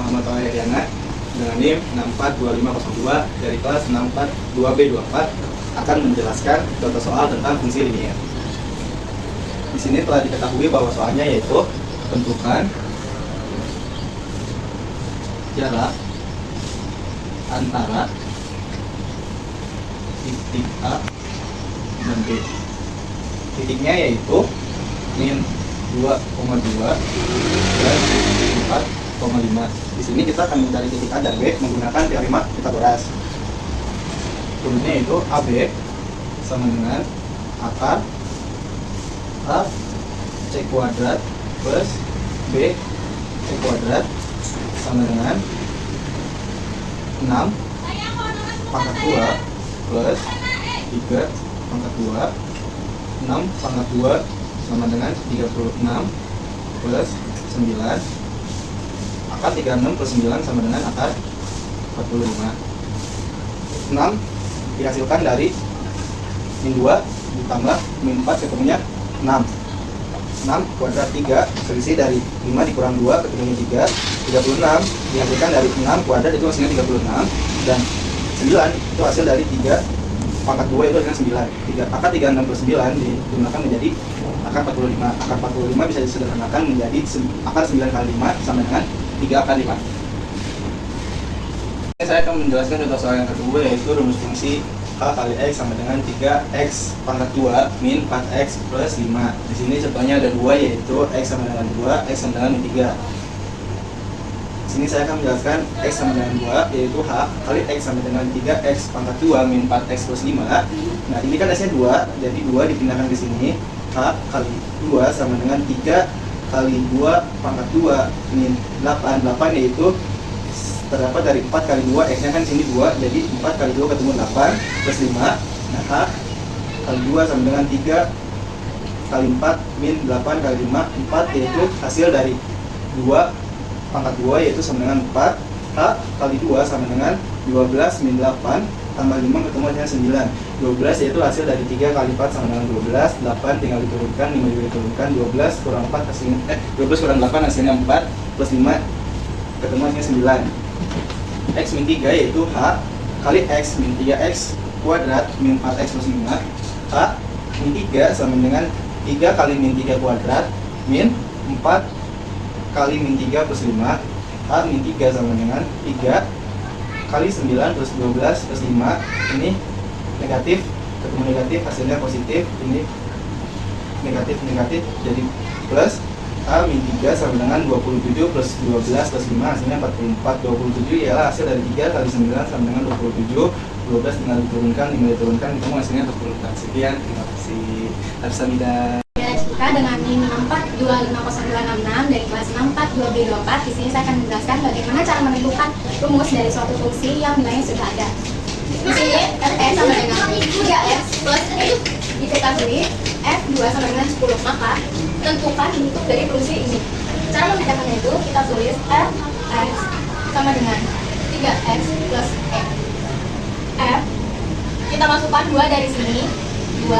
Muhammad Wahyana dengan NIM 642502 dari kelas 642B24 akan menjelaskan contoh soal tentang fungsi linier. Di sini telah diketahui bahwa soalnya yaitu tentukan jarak antara titik A dan B. Titiknya yaitu min 2,2 dan 4,5. Di sini kita akan mencari titik A dan B menggunakan teorema Pythagoras. Rumusnya itu AB sama dengan akar A C kuadrat plus B C kuadrat sama dengan 6 pangkat 2 plus 3 pangkat 2, 6 pangkat 2 sama dengan 36 plus 9. Akar 36 plus 9 sama dengan akar 45. 6 dihasilkan dari min 2 ditambah min 4 ketemunya 6. 6 kuadrat 3 selisih dari 5 dikurang 2 ketemunya 3. 36 dihasilkan dari 6 kuadrat itu hasilnya 36, dan 9 itu hasil dari 3 pangkat 2 itu dengan 9. Akar 36 plus 9 digunakan menjadi akar 45. Akar 45 bisa disederhanakan menjadi akar 9 kali 5 sama dengan 3 akar 5. Saya akan menjelaskan contoh soal yang kedua, yaitu rumus fungsi H kali X sama dengan 3X pangkat 2 min 4X plus 5. Di sini contohnya ada 2, yaitu X sama dengan 2, X sama dengan min 3. Di sini saya akan menjelaskan X sama dengan 2, yaitu H kali X sama dengan 3X pangkat 2 min 4X plus 5. Nah, ini kan S-nya 2, jadi 2 dipindahkan ke sini. H kali 2 sama dengan 3 kali 2 pangkat 2 min 8. 8 yaitu terdapat dari 4 kali 2, X nya kan sini 2, jadi 4 kali 2 ketemu 8 plus 5. Nah, H kali 2 sama dengan 3 kali 4 min 8 kali 5. 4 yaitu hasil dari 2 pangkat 2 yaitu sama dengan 4. H kali 2 sama dengan 12 min 8 tambah 5 ketemu dengan 9. 12 yaitu hasil dari 3 kali 4 sama dengan 12. 8 tinggal diturunkan, 5 juga diturunkan. 12 kurang 4 hasilnya 12 kurang 8 hasilnya 4 plus 5 ketemu hasilnya 9. X min 3 yaitu H kali X min 3X kuadrat min 4X plus 5. H min 3 sama dengan 3 kali min 3 kuadrat min 4 kali min 3 plus 5. H min 3 sama dengan 3 kali 9 plus 12 plus 5. Ini negatif ketemu negatif, hasilnya positif. Ini negatif negatif jadi plus. A min 3 sama dengan 27 plus 12 plus 5 hasilnya 44. 27 ialah hasil dari 3 kali 9 sama dengan 27. 12 tinggal diturunkan, 5 diturunkan, ketemu hasilnya 44. Sekian, terima kasih. Arsamida. Kita dengan NIM 64250266 dari kelas 642B24. Di sini saya akan menjelaskan bagaimana cara menentukan rumus dari suatu fungsi yang nilainya sudah ada. Di sini f(x) sama dengan 3x plus x diketahui f2 sama dengan 10, maka tentukan bentuk dari fungsi ini. Cara membedakannya itu kita tulis f(x) sama dengan 3x plus e. F kita masukkan 2 dari sini, 2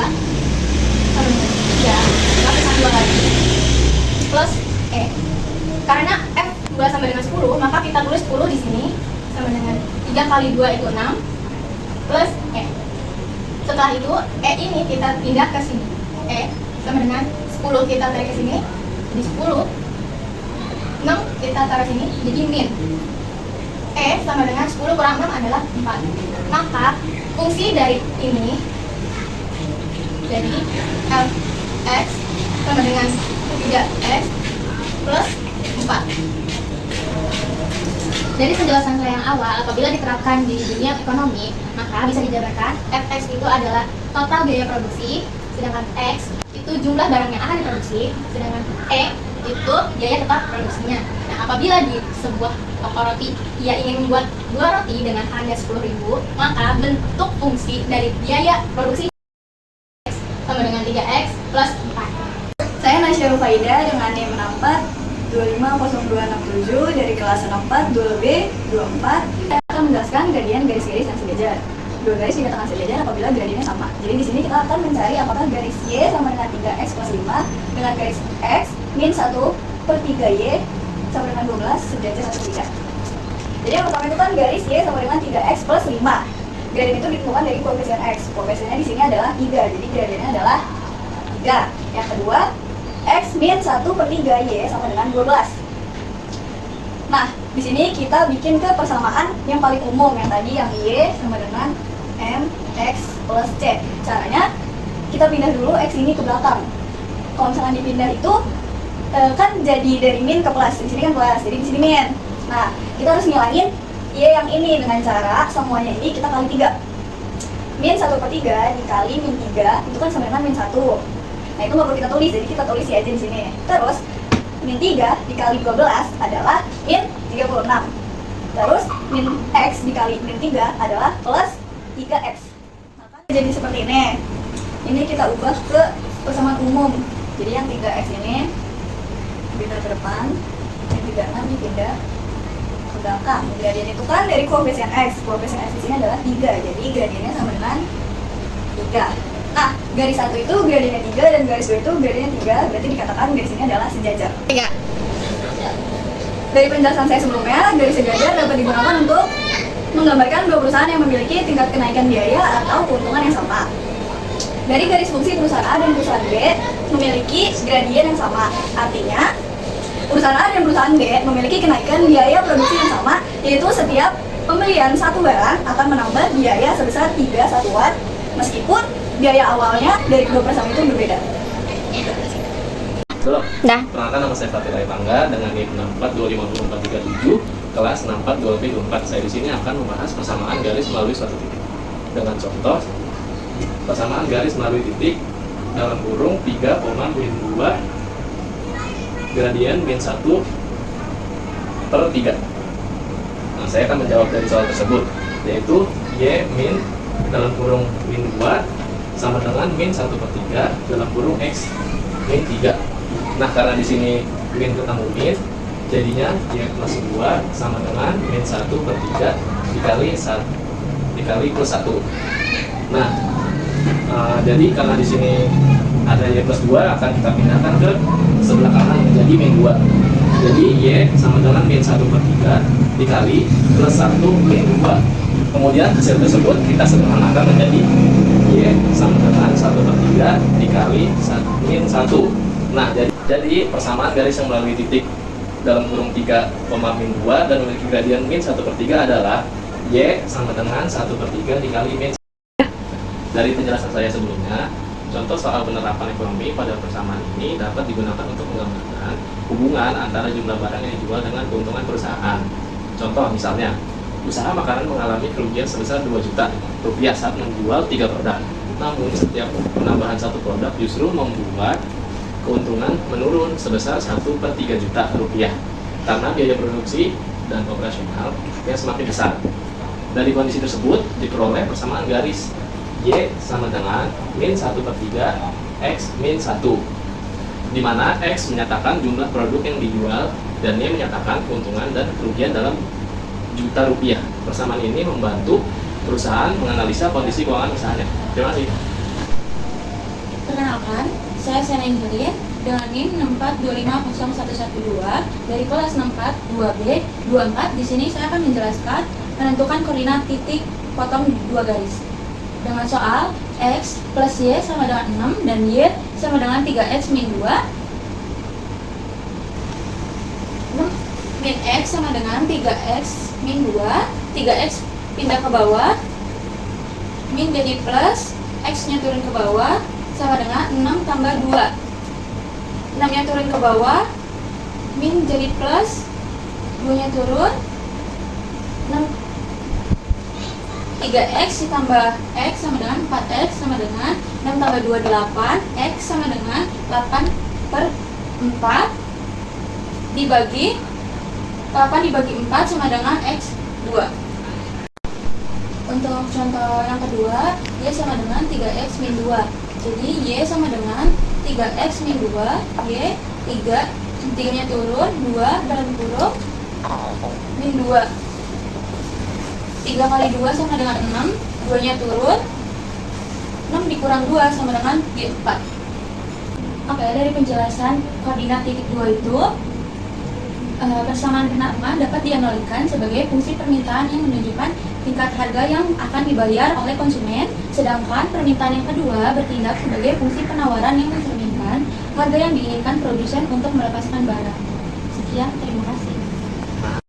sama dengan 3, lapisan 2 lagi plus e. Karena f2 sama dengan 10, maka kita tulis 10 di sini sama dengan 3 kali 2 itu 6 plus e. Setelah itu e ini kita pindah ke sini. E sama dengan 10 kita tarik ke sini jadi 10. 6 kita tarik sini jadi min. E sama dengan 10 kurang 6 adalah 4. Maka fungsi dari ini jadi f(x) sama dengan 3x plus 4. Dari penjelasan saya yang awal, apabila diterapkan di dunia ekonomi, maka bisa dijabarkan f(x) itu adalah total biaya produksi, sedangkan x itu jumlah barang yang akan diproduksi, sedangkan e itu biaya tetap produksinya. Nah, apabila di sebuah toko roti ia ingin membuat 2 roti dengan harga 10.000, maka bentuk fungsi dari biaya produksi x sama dengan 3x plus 4. Saya Nasya Rufaida dengan NIM 650267 dari kelas 642B24. Saya akan menjelaskan gradian garis-garis yang sejajar. Dua garis dikatakan sejajar apabila gradiennya sama. Jadi di sini kita akan mencari apakah garis Y sama dengan 3x plus 5 dengan garis X min 1/3Y sama dengan 12 sejajar atau tidak. Jadi yang pertama itu kan garis Y sama dengan 3X plus 5. Gradien itu ditentukan dari koefisien X. Koefisiennya di sini adalah 3, jadi gradiennya adalah 3. Yang kedua, X min 1/3 Y sama dengan 12. Nah, di sini kita bikin ke persamaan yang paling umum, yang tadi yang Y sama dengan MX plus C. Caranya, kita pindah dulu X ini ke belakang. Kalau misalkan dipindah itu, kan jadi dari min ke plus. Di sini kan plus, jadi di sini min. Nah, kita harus ngilangin Y yang ini dengan cara semuanya ini kita kali 3. Min 1/3 dikali min 3 itu kan sama dengan min 1. Nah, itu nggak perlu kita tulis, jadi kita tulis Y aja di sini. Terus min 3 dikali 12 adalah min 36. Terus min X dikali min 3 adalah plus 3X. Maka jadi seperti ini. Ini kita ubah ke persamaan umum. Jadi yang 3X ini pindah ke depan, yang 36 dipindah ke belakang. Gradien itu kan dari koefisien X. Koefisien X di sini adalah 3. Jadi gradiennya sama dengan 3. Nah, garis 1 itu gradiennya 3 dan garis 2 itu gradiennya 3. Berarti dikatakan garis ini adalah sejajar. 3. Dari penjelasan saya sebelumnya, garis sejajar dapat digunakan untuk menggambarkan dua perusahaan yang memiliki tingkat kenaikan biaya atau keuntungan yang sama. Dari garis fungsi perusahaan A dan perusahaan B memiliki gradien yang sama. Artinya, perusahaan A dan perusahaan B memiliki kenaikan biaya produksi yang sama, yaitu setiap pembelian satu barang akan menambah biaya sebesar 3 satuan, meskipun biaya awalnya dari kedua perusahaan itu berbeda. Belum. Dah. Perkenalkan, nama saya Fatih Tangga dengan NIM 6425437 kelas 642B24. Saya di sini akan membahas persamaan garis melalui suatu titik. Dengan contoh, persamaan garis melalui titik dalam kurung 3,2 gradien min 1/3. Nah, saya akan menjawab dari soal tersebut, yaitu Y min dalam kurung min 2 sama dengan min 1/3 dalam kurung X min 3. Nah, karena di sini min ketemu min, jadinya Y plus 2 sama dengan min 1/3 dikali plus 1. Nah, jadi karena di sini ada Y plus 2 akan kita pindahkan ke sebelah kanan menjadi min 2. Jadi Y sama dengan min 1/3 dikali plus 1 min 2. Kemudian hasil tersebut kita sederhanakan menjadi Y sama dengan 1/3 dikali min 1. Nah, jadi persamaan garis yang melalui titik dalam kurung 3,-2 dan memiliki gradien min 1/3 adalah Y sama dengan 1/3 dikali min 1. Dari penjelasan saya sebelumnya, contoh soal penerapan ekonomi pada persamaan ini dapat digunakan untuk menggambarkan hubungan antara jumlah barang yang dijual dengan keuntungan perusahaan. Contoh misalnya, usaha makanan mengalami kerugian sebesar 2 juta rupiah saat menjual 3 produk. Namun setiap penambahan satu produk justru membuat keuntungan menurun sebesar 1/3 juta rupiah karena biaya produksi dan operasional yang semakin besar. Dari kondisi tersebut diperoleh persamaan garis Y sama dengan min 1/3 X min 1, di mana X menyatakan jumlah produk yang dijual dan Y menyatakan keuntungan dan kerugian dalam juta rupiah. Persamaan ini membantu perusahaan menganalisa kondisi keuangan usahanya. Terima kasih. Perkenalkan, saya Sena Injuliet dengan NIM 642501112 dari kelas 642B24. Di sini saya akan menjelaskan menentukan koordinat titik potong 2 garis. Dengan soal X plus Y sama dengan 6 dan Y sama dengan 3X min 2. 6 min X sama dengan 3X min 2. 3X pindah ke bawah, min jadi plus, X-nya turun ke bawah, sama dengan 6 tambah 2. 6-nya turun ke bawah, min jadi plus, 2-nya turun, 3X ditambah X sama dengan 4X sama dengan 6 tambah 2, 8. X sama dengan 8/4 dibagi 8 dibagi 4 sama dengan X 2. Untuk contoh yang kedua, Y sama dengan 3X min 2. Jadi Y sama dengan 3X min 2, Y 3, 3-nya turun, 2 dalam kurung min 2. 3 kali 2 sama dengan 6, 2-nya turun, 6 dikurang 2 sama dengan Y4. Oke, dari penjelasan koordinat titik 2 itu, persamaan pertama dapat dianalogikan sebagai fungsi permintaan yang menunjukkan tingkat harga yang akan dibayar oleh konsumen, sedangkan permintaan yang kedua bertindak sebagai fungsi penawaran yang mencerminkan harga yang diinginkan produsen untuk melepaskan barang. Sekian, terima kasih.